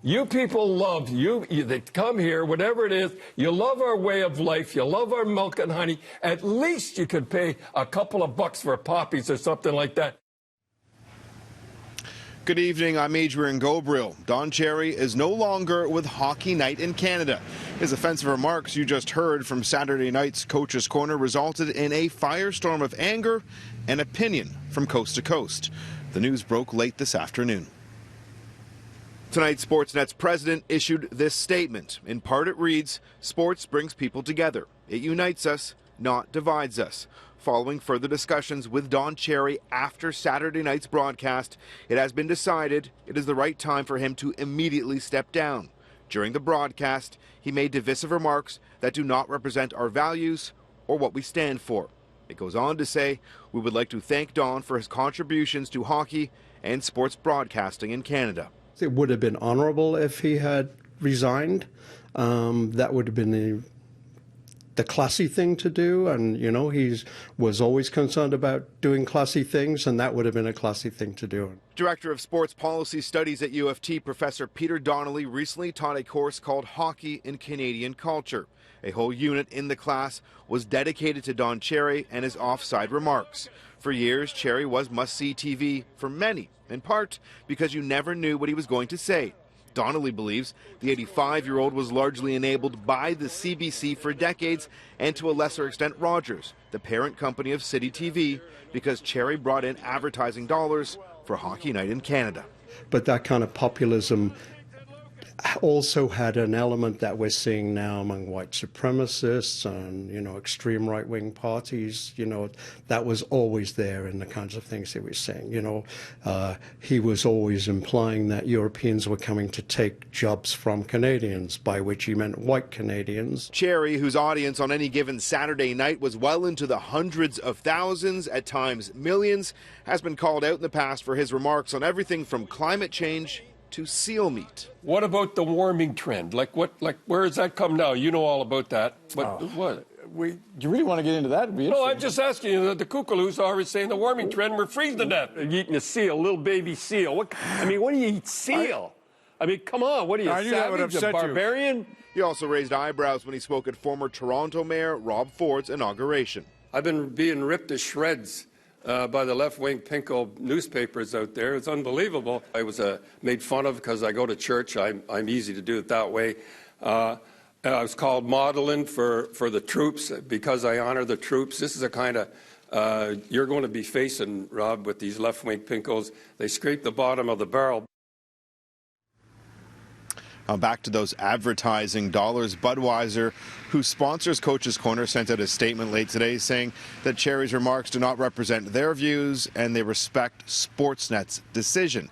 You people love, they come here, whatever it is, you love our way of life, you love our milk and honey. At least you could pay a couple of bucks for poppies or something like that. Good evening, I'm Adrian Ghobrial. Don Cherry is no longer with Hockey Night in Canada. His offensive remarks you just heard from Saturday night's Coach's Corner resulted in a firestorm of anger and opinion from coast to coast. The news broke late this afternoon. Tonight, Sportsnet's president issued this statement. In part, it reads, "Sports brings people together. It unites us, not divides us." Following further discussions with Don Cherry after Saturday night's broadcast, it has been decided it is the right time for him to immediately step down. During the broadcast, he made divisive remarks that do not represent our values or what we stand for. It goes on to say, "We would like to thank Don for his contributions to hockey and sports broadcasting in Canada." It would have been honorable if he had resigned. That would have been the classy thing to do, and he was always concerned about doing classy things, and that would have been a classy thing to do. Director of Sports Policy Studies at U of T, Professor Peter Donnelly, recently taught a course called Hockey in Canadian Culture. A whole unit in the class was dedicated to Don Cherry and his offside remarks. For years, Cherry was must-see TV for many, in part because you never knew what he was going to say. Donnelly believes the 85-year-old was largely enabled by the CBC for decades, and to a lesser extent Rogers, the parent company of City TV, because Cherry brought in advertising dollars for Hockey Night in Canada. But that kind of populism also had an element that we're seeing now among white supremacists and extreme right-wing parties. That was always there in the kinds of things he was saying. He was always implying that Europeans were coming to take jobs from Canadians, by which he meant white Canadians. Cherry, whose audience on any given Saturday night was well into the hundreds of thousands, at times millions, has been called out in the past for his remarks on everything from climate change to seal meat. What about the warming trend? Where does that come now? You know all about that. What? Do you really want to get into that? No, I'm just asking you. The Kookaloos are always saying the warming trend, we're freezing to death. Eating a seal, little baby seal. What do you eat seal? Come on, what are you, savage, a barbarian? He also raised eyebrows when he spoke at former Toronto Mayor Rob Ford's inauguration. I've been being ripped to shreds by the left-wing pinko newspapers out there. It's unbelievable. I was made fun of because I go to church. I'm easy to do it that way. I was called modeling for the troops because I honor the troops. This is a kind of you're going to be facing, Rob, with these left-wing pinkos. They scrape the bottom of the barrel. Back to those advertising dollars. Budweiser, who sponsors Coach's Corner, sent out a statement late today saying that Cherry's remarks do not represent their views and they respect Sportsnet's decision.